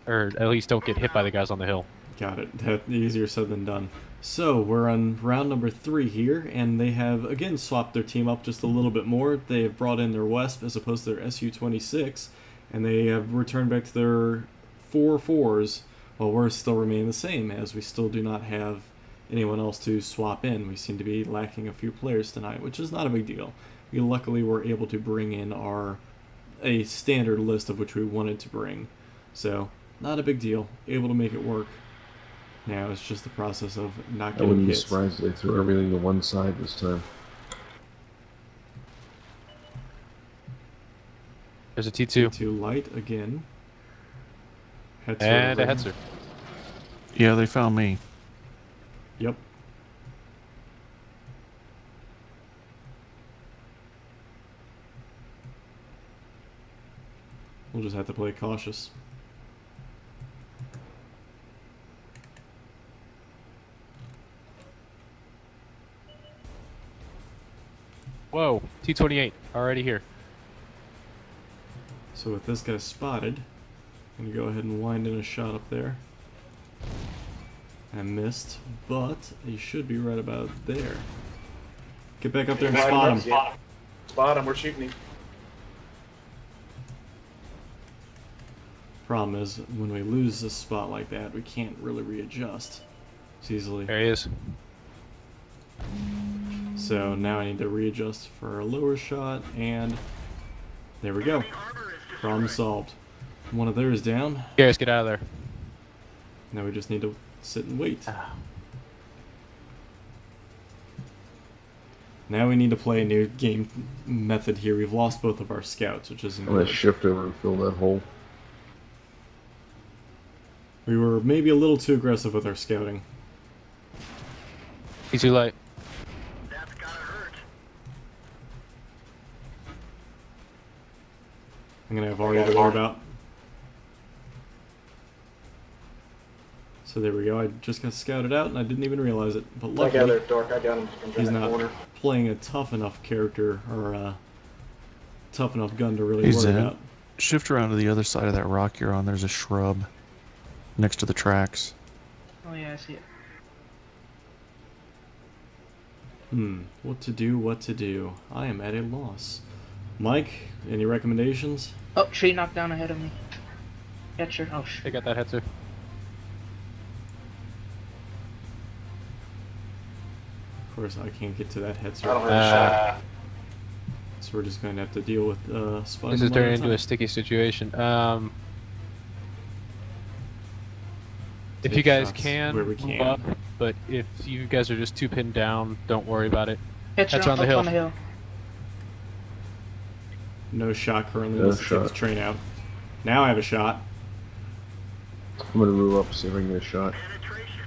Or at least don't get hit by the guys on the hill. Got it. That easier said than done. So we're on round number 3 here, and they have again swapped their team up just a little bit more. They have brought in their Wesp as opposed to their SU-26, and they have returned back to their 4-4s, while we're still remaining the same, as we still do not have anyone else to swap in. We seem to be lacking a few players tonight, which is not a big deal. We luckily were able to bring in a standard list of which we wanted to bring, so not a big deal. Able to make it work. Now it's just the process of not I getting wouldn't be hits. surprised if they threw everything to one side this time. There's a T2. T2 light again. Hetzer And a over. Hetzer. Yeah, they found me. Yep. We'll just have to play cautious. Whoa, T28, already here. So with this guy spotted, I'm going to go ahead and wind in a shot up there. I missed, but he should be right about there. Get back up there and spot him. Spot him, we're shooting him. Problem is, when we lose this spot like that, we can't really readjust as easily. There he is. So now I need to readjust for a lower shot, and there we go. Problem solved. One of theirs down. Garrus, get out of there. Now we just need to sit and wait. Now we need to play a new game method here. We've lost both of our scouts, which isn't I'm gonna good. shift over and fill that hole. We were maybe a little too aggressive with our scouting. He's too light. That's gotta hurt. I'm gonna have Arya to worry about. So there we go. I just got scouted out and I didn't even realize it. But I got luckily, there, Dark. I got him. he's in that not corner. playing a tough enough character or a tough enough gun to really He's worry in. about. Shift around to the other side of that rock you're on. There's a shrub next to the tracks. Oh yeah, I see it. What to do, what to do. I am at a loss. Mike, any recommendations? Oh, tree knocked down ahead of me. Catcher. Oh They shit. got that Hetzer. Of course, I can't get to that head I don't have start, a shot. so we're just going to have to deal with spotting This is them one at turning into a time. sticky situation. If Take you guys shots can, where we move can. up, but if you guys are just too pinned down, don't worry about it. Catcher That's on the up hill. on the hill. No shot currently. No Let's take this shot. train out. Now I have a shot. I'm gonna move up, see if I can get a shot. Penetration.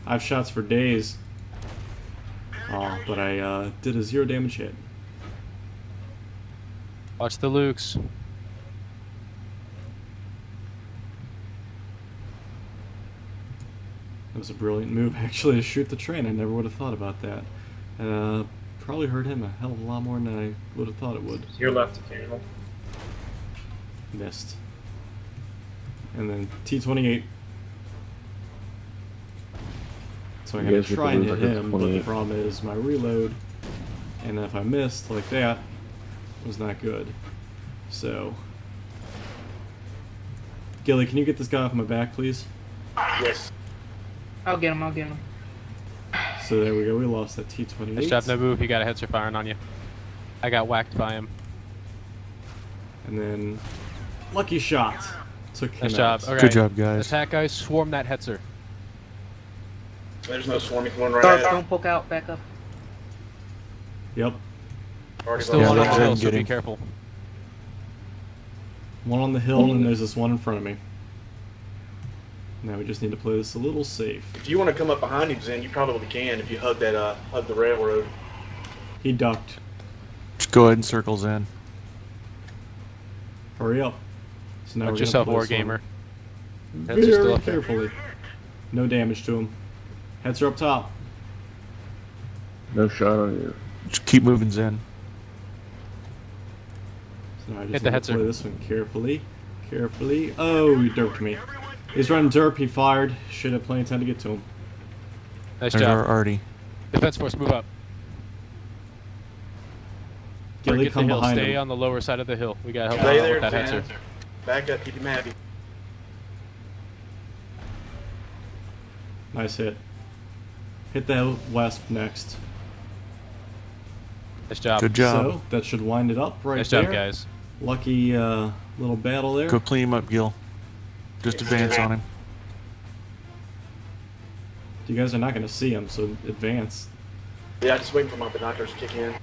I have shots for days. Oh, but I did a 0 damage hit. Watch the Lukes. That was a brilliant move, actually, to shoot the train. I never would have thought about that. Probably hurt him a hell of a lot more than I would have thought it would. Your left, Candle. Missed. And then T28. So I'm You going guys to get try to and lose hit like a him, but the 28. problem is my reload. And if I missed like that, was not good. So. Gilly, can you get this guy off my back, please? Yes. I'll get him. I'll get him. So there we go. We lost that T28. Nice job, no move. You got a Hetzer firing on you. I got whacked by him. And then lucky shot. Took him Nice job. out. Okay. Good job, guys. Attack guys, swarm that Hetzer. There's no swarming one right Dark, ahead. don't poke out. Back up. Yep. Already Still Yeah, one on that's the it. hill, so Get be him. careful. One on the hill, and there's this one in front of me. Now we just need to play this a little safe. If you want to come up behind him, Zen, you probably can if you hug that hug the railroad. He ducked. Just go ahead and circle Zen. Hurry up. So now Watch we're yourself, gonna play this Wargamer. one Heads are still very up there. carefully. No damage to him. Heads are up top. No shot on you. Just keep moving Zen. So now I just Hit the need to Hetzer. play this one carefully. Carefully. Oh, he derped me. He's running derp, he fired. Should have plenty of time to get to him. Nice There's job. our Artie. Defense force, move up. Gilly, Get the come hill. behind Stay him. on the lower side of the hill. We gotta help Stay out there, with that Jan. hetzer. Back up, keep him happy. Nice hit. Hit the Wesp next. Nice job. Good job. So, that should wind it up right Nice there. job, guys. Lucky little battle there. Go clean him up, Gil. Just advance on him. You guys are not going to see him, so advance. Yeah, just waiting for my binoculars to kick in.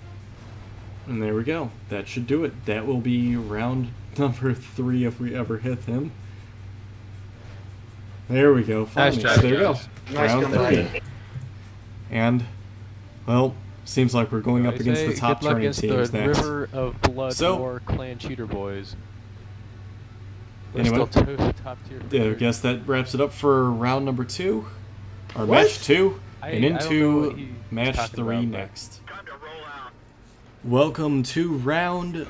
And there we go. That should do it. That will be round number 3 if we ever hit him. There we go. Finally. Nice job, There we go. guys. Nice Round comeback. 3. And, well, seems like we're going up I against say the top good luck turning against teams the next. River of Blood So- War Clan Cheater Boys. We're Anyway. still top tier. Yeah, I guess that wraps it up for round number 2. Or What? match 2. And I don't know into what he's match talking 3 about, but- next. Time to roll out. Welcome to round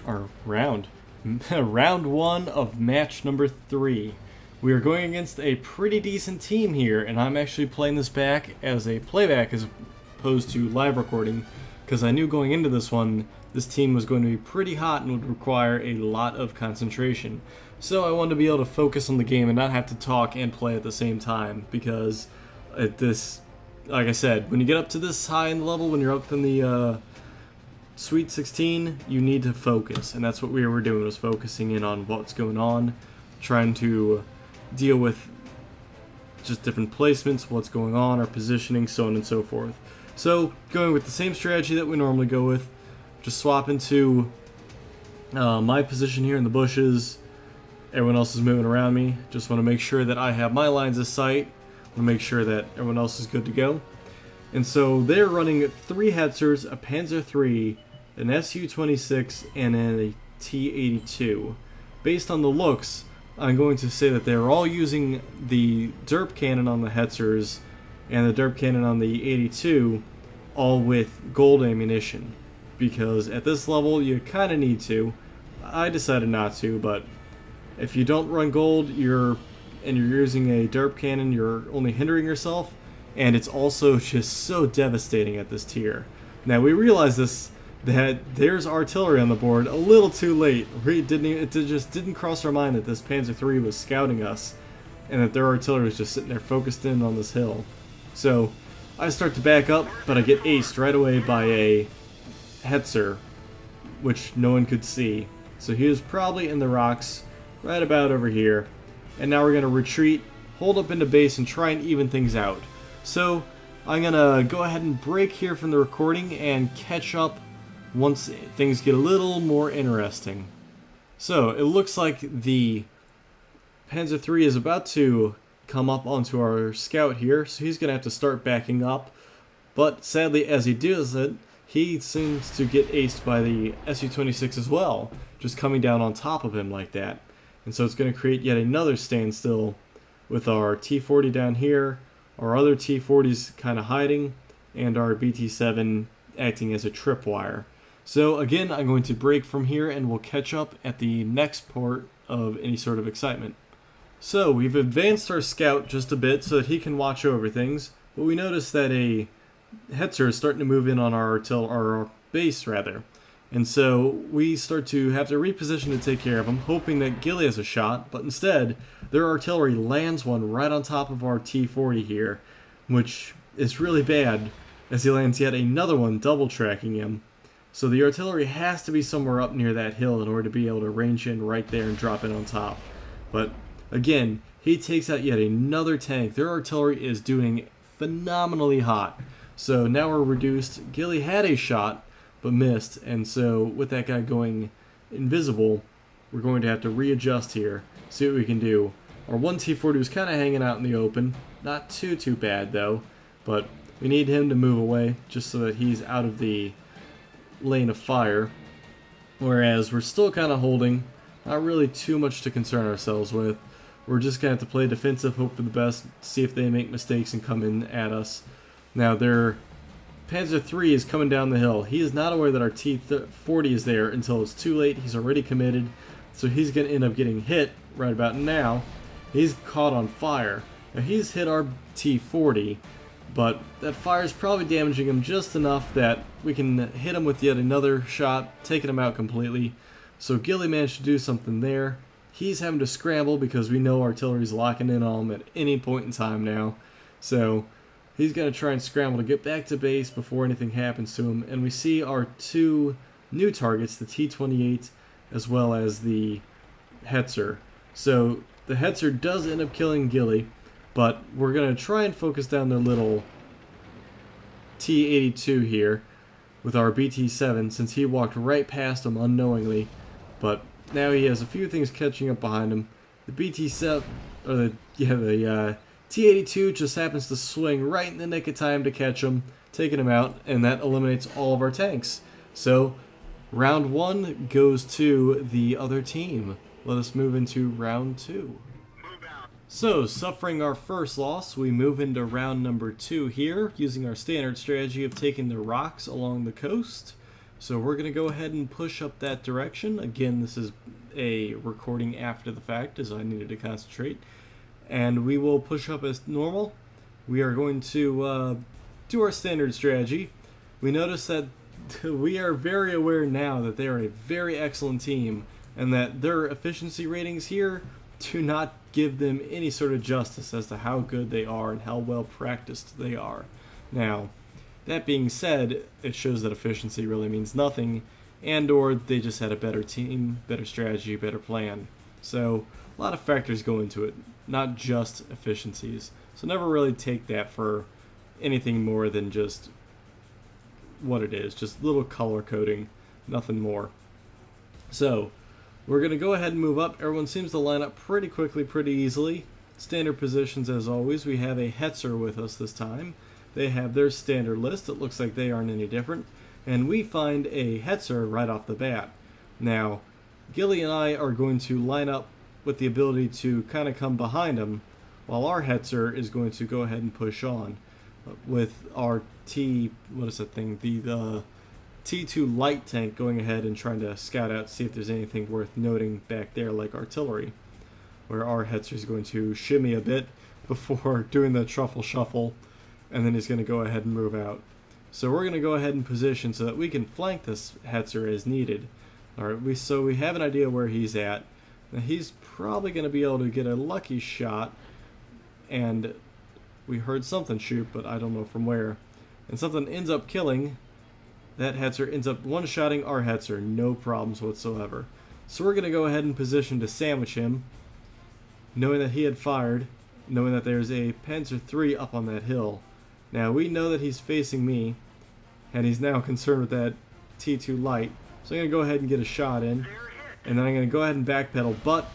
1 of match number 3. We are going against a pretty decent team here, and I'm actually playing this back as a playback as opposed to live recording, because I knew going into this one, this team was going to be pretty hot and would require a lot of concentration. So I wanted to be able to focus on the game and not have to talk and play at the same time, because at this, like I said, when you get up to this high in the level, when you're up in the Sweet 16, you need to focus, and that's what we were doing, was focusing in on what's going on, trying to deal with just different placements, what's going on, our positioning, so on and so forth. So, going with the same strategy that we normally go with, just swap into my position here in the bushes. Everyone else is moving around me. Just want to make sure that I have my lines of sight. Want to make sure that everyone else is good to go. And so they're running 3 Hetzers, a Panzer III, an Su-26, and a T-82. Based on the looks, I'm going to say that they're all using the derp cannon on the Hetzers and the derp cannon on the 82, all with gold ammunition. Because at this level, you kind of need to. I decided not to, but if you don't run gold, you're using a derp cannon, you're only hindering yourself. And it's also just so devastating at this tier. Now we realize this, that there's artillery on the board a little too late. It just didn't cross our mind that this Panzer III was scouting us, and that their artillery was just sitting there focused in on this hill. So I start to back up, but I get aced right away by a Hetzer, which no one could see. So he was probably in the rocks right about over here. And now we're going to retreat, hold up into base, and try and even things out. So I'm going to go ahead and break here from the recording and catch up once things get a little more interesting. So it looks like the Panzer III is about to come up onto our scout here, so he's going to have to start backing up. But sadly, as he does it, he seems to get aced by the Su-26 as well, just coming down on top of him like that. And so it's going to create yet another standstill with our T-40 down here, our other T-40s kind of hiding, and our BT-7 acting as a tripwire. So again, I'm going to break from here and we'll catch up at the next part of any sort of excitement. So we've advanced our scout just a bit so that he can watch over things, but we notice that a Hetzer is starting to move in on our base rather. And so we start to have to reposition to take care of him, hoping that Gilly has a shot, but instead, their artillery lands one right on top of our T-40 here, which is really bad, as he lands yet another one double tracking him. So the artillery has to be somewhere up near that hill in order to be able to range in right there and drop in on top. But again, he takes out yet another tank. Their artillery is doing phenomenally hot. So now we're reduced. Gilly had a shot, but missed, and so with that guy going invisible, we're going to have to readjust here, see what we can do. Our one T-40 was kind of hanging out in the open, not too bad though, but we need him to move away just so that he's out of the lane of fire, whereas we're still kind of holding, not really too much to concern ourselves with. We're just going to have to play defensive, hope for the best, see if they make mistakes and come in at us. Now their Panzer III is coming down the hill. He is not aware that our T-40 is there until it's too late. He's already committed, so he's going to end up getting hit right about now, he's caught on fire. Now he's hit our T-40, but that fire is probably damaging him just enough that we can hit him with yet another shot, taking him out completely. So Gilly managed to do something there. He's having to scramble because we know artillery's locking in on him at any point in time now. So he's going to try and scramble to get back to base before anything happens to him. And we see our two new targets, the T-28 as well as the Hetzer. So the Hetzer does end up killing Gilly, but we're going to try and focus down their little T-82 here with our BT-7 since he walked right past him unknowingly. But now he has a few things catching up behind him. The BT-7, or the T-82 just happens to swing right in the nick of time to catch him, taking him out, and that eliminates all of our tanks. So round 1 goes to the other team. Let us move into round 2. So, suffering our first loss, we move into round number 2 here, using our standard strategy of taking the rocks along the coast. So we're going to go ahead and push up that direction. Again, this is a recording after the fact, as I needed to concentrate. And we will push up as normal. We are going to do our standard strategy. We notice that we are very aware now that they are a very excellent team, and that their efficiency ratings here do not give them any sort of justice as to how good they are and how well practiced they are. Now, that being said, it shows that efficiency really means nothing, and or they just had a better team, better strategy, better plan. So a lot of factors go into it, not just efficiencies. So never really take that for anything more than just what it is, just little color coding, nothing more. So we're going to go ahead and move up. Everyone seems to line up pretty quickly, pretty easily. Standard positions as always. We have a Hetzer with us this time. They have their standard list. It looks like they aren't any different. And we find a Hetzer right off the bat. Now, Gilly and I are going to line up with the ability to kind of come behind them, while our Hetzer is going to go ahead and push on with our the T2 light tank going ahead and trying to scout out, see if there's anything worth noting back there like artillery, where our Hetzer is going to shimmy a bit before doing the truffle shuffle, and then he's going to go ahead and move out. So we're going to go ahead and position so that we can flank this Hetzer as needed. Alright, so we have an idea where he's at. Now he's probably going to be able to get a lucky shot, and we heard something shoot, but I don't know from where. And something ends up killing that Hetzer, ends up one-shotting our Hetzer, no problems whatsoever. So we're going to go ahead and position to sandwich him, knowing that he had fired, knowing that there's a Panzer III up on that hill. Now we know that he's facing me, and he's now concerned with that T2 light. So I'm going to go ahead and get a shot in, and then I'm going to go ahead and backpedal, but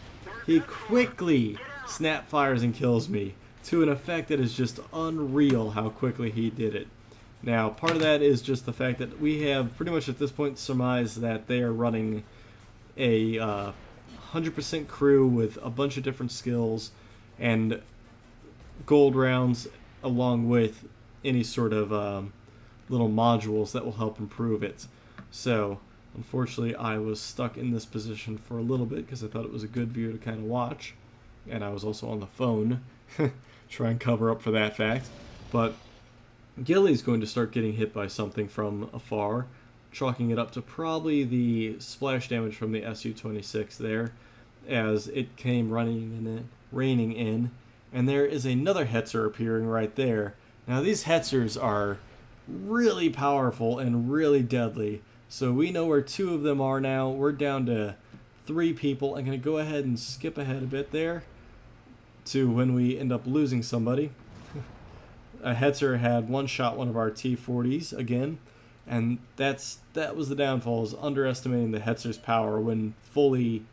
he quickly snap fires and kills me, to an effect that is just unreal how quickly he did it. Now, part of that is just the fact that we have pretty much at this point surmised that they are running a 100% crew with a bunch of different skills and gold rounds along with any sort of little modules that will help improve it. So, unfortunately, I was stuck in this position for a little bit because I thought it was a good view to kind of watch. And I was also on the phone, try and cover up for that fact. But Gilly's going to start getting hit by something from afar, chalking it up to probably the splash damage from the Su-26 there, as it came raining in, and there is another Hetzer appearing right there. Now these Hetzers are really powerful and really deadly, so we know where 2 of them are now. We're down to 3 people. I'm going to go ahead and skip ahead a bit there to when we end up losing somebody. A Hetzer had one-shot one of our T-40s again, and that was the downfall, is underestimating the Hetzer's power when fully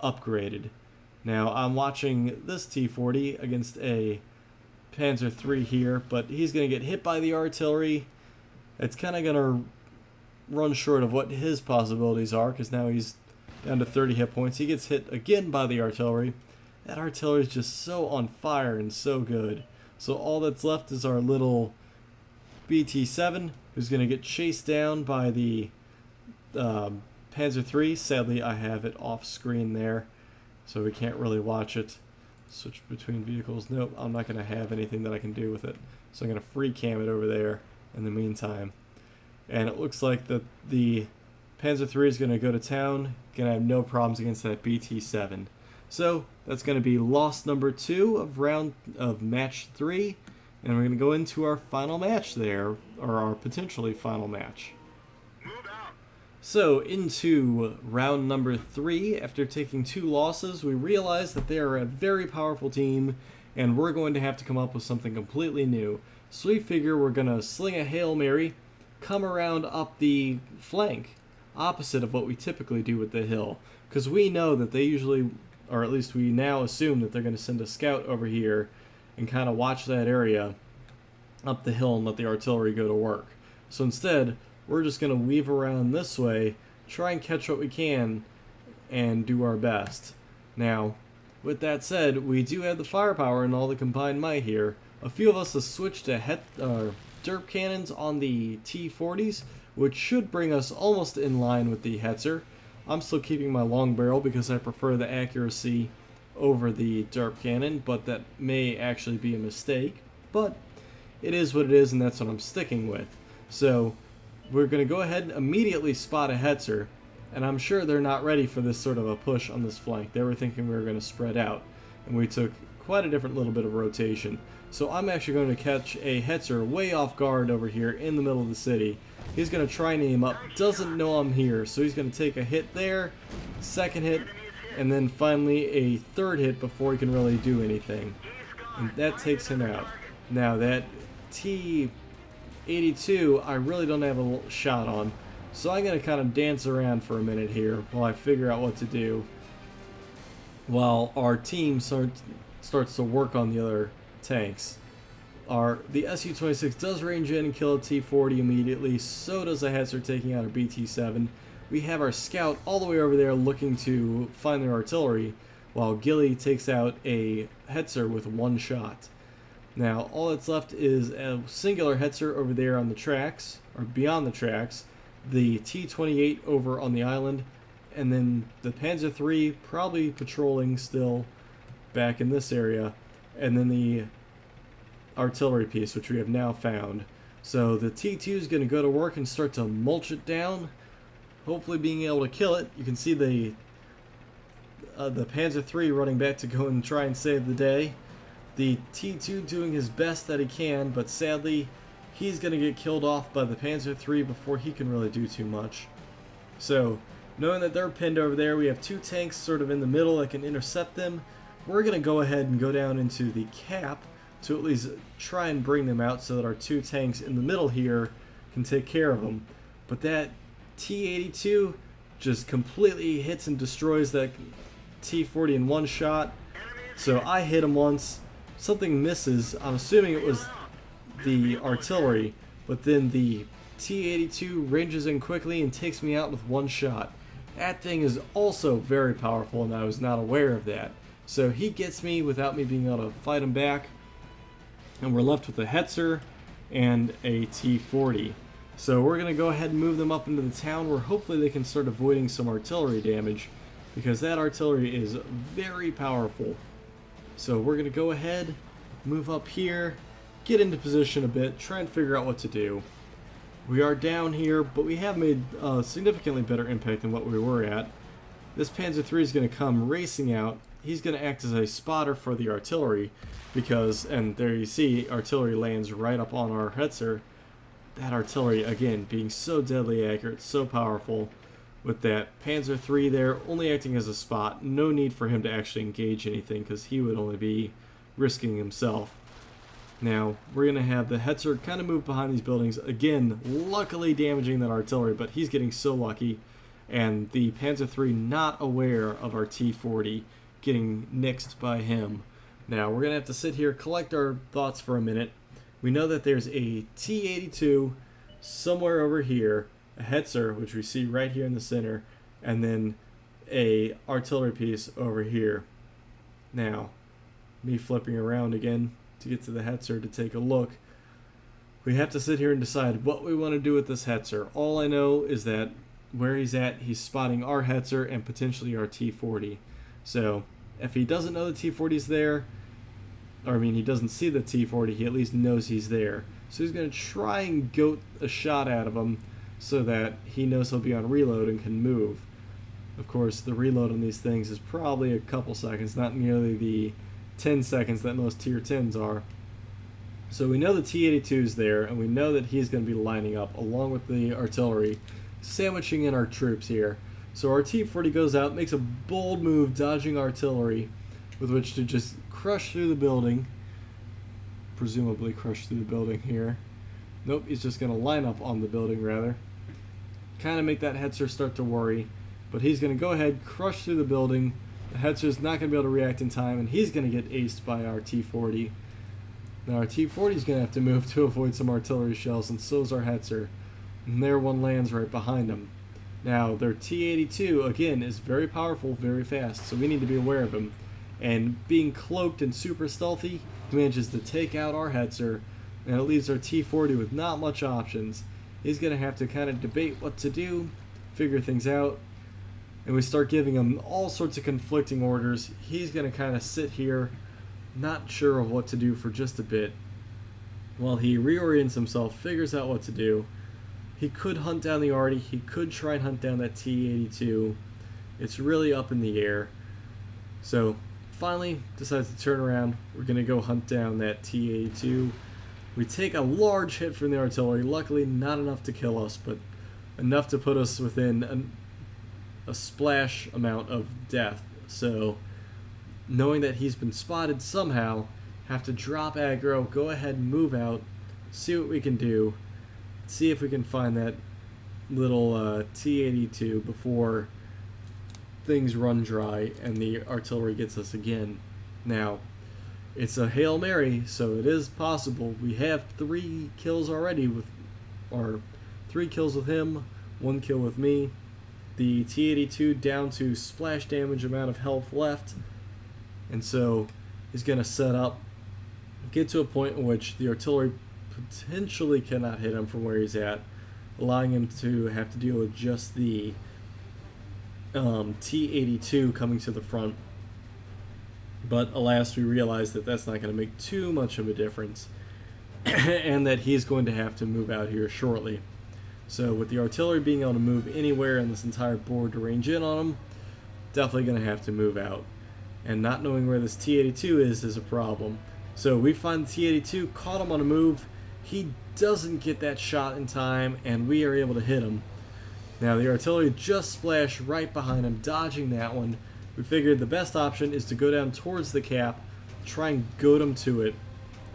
upgraded. Now I'm watching this T-40 against a Panzer III here, but he's going to get hit by the artillery. It's kind of going to run short of what his possibilities are, because now he's down to 30 hit points. He gets hit again by the artillery. That artillery is just so on fire and so good. So all that's left is our little BT-7, who's going to get chased down by the Panzer III. Sadly, I have it off screen there. so we can't really watch it. Switch between vehicles. Nope, I'm not going to have anything that I can do with it. So I'm going to free cam it over there in the meantime. And it looks like the Panzer III is going to go to town. Going to have no problems against that BT-7. So that's going to be loss number 2 of match 3. And we're going to go into our final match there, or our potentially final match. So, into round number 3, after taking 2 losses, we realize that they are a very powerful team, and we're going to have to come up with something completely new. So we figure we're going to sling a Hail Mary, come around up the flank, opposite of what we typically do with the hill. Because we know that they usually, or at least we now assume that they're going to send a scout over here and kind of watch that area up the hill and let the artillery go to work. So instead, we're just going to weave around this way, try and catch what we can, and do our best. Now, with that said, we do have the firepower and all the combined might here. A few of us have switched to derp cannons on the T-40s, which should bring us almost in line with the Hetzer. I'm still keeping my long barrel because I prefer the accuracy over the derp cannon, but that may actually be a mistake. But it is what it is, and that's what I'm sticking with. So we're going to go ahead and immediately spot a Hetzer, and I'm sure they're not ready for this sort of a push on this flank. They were thinking we were going to spread out, and we took quite a different little bit of rotation. So I'm actually going to catch a Hetzer way off guard over here in the middle of the city. He's going to try and aim up, doesn't know I'm here, so he's going to take a hit there, second hit, and then finally a third hit before he can really do anything. And that takes him out. Now that T-82 I really don't have a shot on, so I'm going to kind of dance around for a minute here while I figure out what to do, while our team starts to work on the other tanks. The Su-26 does range in and kill a T-40 immediately, so does a Hetzer taking out a BT-7. We have our scout all the way over there looking to find their artillery, while Gilly takes out a Hetzer with 1 shot. Now, all that's left is a singular Hetzer over there on the tracks, or beyond the tracks, the T-28 over on the island, and then the Panzer III probably patrolling still back in this area, and then the artillery piece, which we have now found. So the T-2 is going to go to work and start to mulch it down, hopefully being able to kill it. You can see the Panzer III running back to go and try and save the day. The T-2 doing his best that he can, but sadly he's going to get killed off by the Panzer III before he can really do too much. So, knowing that they're pinned over there, we have 2 tanks sort of in the middle that can intercept them. We're going to go ahead and go down into the cap to at least try and bring them out so that our 2 tanks in the middle here can take care of them. But that T-82 just completely hits and destroys that T-40 in 1 shot. So I hit him once. Something misses. I'm assuming it was the artillery, but then the T-82 ranges in quickly and takes me out with 1 shot. That thing is also very powerful, and I was not aware of that. So he gets me without me being able to fight him back, and we're left with a Hetzer and a T-40. So we're going to go ahead and move them up into the town where hopefully they can start avoiding some artillery damage, because that artillery is very powerful. So we're going to go ahead, move up here, get into position a bit, try and figure out what to do. We are down here, but we have made a significantly better impact than what we were at. This Panzer III is going to come racing out. He's going to act as a spotter for the artillery, because, and there you see, artillery lands right up on our Hetzer. That artillery, again, being so deadly accurate, so powerful, with that Panzer III there only acting as a spot. No need for him to actually engage anything, because he would only be risking himself. Now, we're going to have the Hetzer kind of move behind these buildings, again, luckily damaging that artillery, but he's getting so lucky, and the Panzer III not aware of our T-40 getting nixed by him. Now, we're going to have to sit here, collect our thoughts for a minute. We know that there's a T-82 somewhere over here, a Hetzer, which we see right here in the center, and then a artillery piece over here. Now, me flipping around again to get to the Hetzer to take a look. We have to sit here and decide what we want to do with this Hetzer. All I know is that where he's at, he's spotting our Hetzer and potentially our T-40. So If he doesn't know the T-40's there, or I mean he doesn't see the T-40, he at least knows he's there. So he's going to try and goat a shot out of him so that he knows he'll be on reload and can move. Of course, the reload on these things is probably a couple seconds, not nearly the 10 seconds that most Tier 10s are. So we know the T-82 is there, and we know that he's going to be lining up along with the artillery, sandwiching in our troops here. So our T-40 goes out, makes a bold move, dodging artillery, with which to just crush through the building. Presumably crush through the building here. Nope, he's just going to line up on the building, rather. Kind of make that Hetzer start to worry. But he's going to go ahead, crush through the building. The Hetzer's not going to be able to react in time, and he's going to get aced by our T-40. Now our T-40 is going to have to move to avoid some artillery shells, and so is our Hetzer. And there one lands right behind him. Now, their T-82, again, is very powerful, very fast, so we need to be aware of him. And being cloaked and super stealthy, he manages to take out our Hetzer, and it leaves our T-40 with not much options. He's going to have to kind of debate what to do, figure things out, and we start giving him all sorts of conflicting orders. He's going to kind of sit here, not sure of what to do for just a bit, while he reorients himself, figures out what to do. He could hunt down the Arty, he could try and hunt down that T-82. It's really up in the air. So, finally, decides to turn around. We're going to go hunt down that T-82. We take a large hit from the artillery, luckily not enough to kill us, but enough to put us within a splash amount of death. So, knowing that he's been spotted somehow, have to drop aggro, go ahead and move out, see what we can do. See if we can find that little T-82 before things run dry and the artillery gets us again. Now, it's a Hail Mary, so it is possible. We have 3 kills already or 3 kills with him, 1 kill with me. The T-82 down to splash damage amount of health left, and so he's going to set up, get to a point in which the artillery potentially cannot hit him from where he's at, allowing him to have to deal with just the T-82 coming to the front. But alas, we realize that that's not going to make too much of a difference, and that he's going to have to move out here shortly. So with the artillery being able to move anywhere in this entire board to range in on him, definitely going to have to move out. And not knowing where this T-82 is a problem. So we find the T-82, caught him on a move. He doesn't get that shot in time, and we are able to hit him. Now the artillery just splashed right behind him, dodging that one. We figured the best option is to go down towards the cap, try and goad him to it.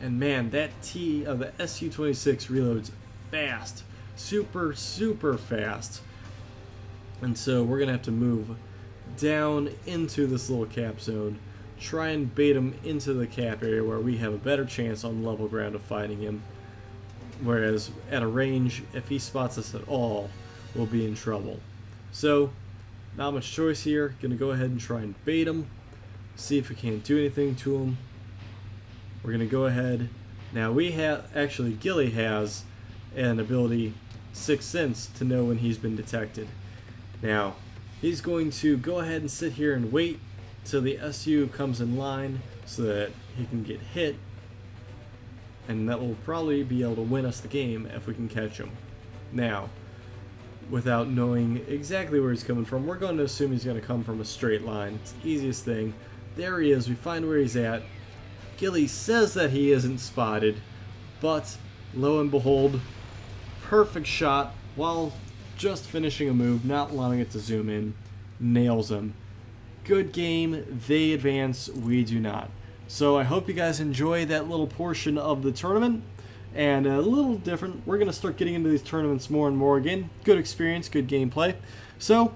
And man, that the Su-26 reloads fast. Super, super fast. And so we're going to have to move down into this little cap zone, try and bait him into the cap area where we have a better chance on level ground of fighting him. Whereas at a range, if he spots us at all, we'll be in trouble. So, not much choice here. Gonna go ahead and try and bait him, see if we can't do anything to him. We're gonna go ahead. Now we have, actually Gilly has an ability, Sixth Sense, to know when he's been detected. Now, he's going to go ahead and sit here and wait till the SU comes in line so that he can get hit, and that will probably be able to win us the game if we can catch him. Now, without knowing exactly where he's coming from, we're going to assume he's going to come from a straight line. It's the easiest thing. There he is, we find where he's at. Gilly says that he isn't spotted, but lo and behold, perfect shot while just finishing a move, not allowing it to zoom in, nails him. Good game, they advance, we do not. So I hope you guys enjoy that little portion of the tournament, and a little different. We're going to start getting into these tournaments more and more again. Good experience, good gameplay. So,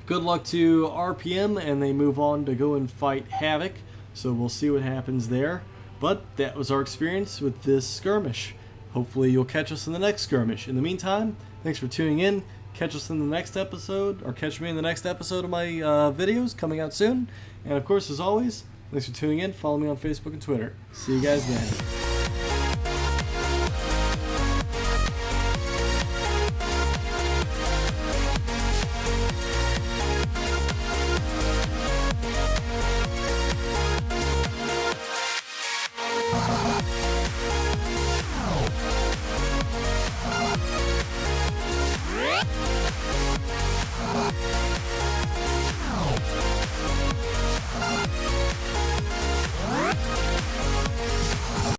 good luck to RPM, and they move on to go and fight Havoc, so we'll see what happens there. But that was our experience with this skirmish. Hopefully you'll catch us in the next skirmish. In the meantime, thanks for tuning in. Catch us in the next episode, or catch me in the next episode of my videos coming out soon. And of course, as always, thanks for tuning in. Follow me on Facebook and Twitter. See you guys then.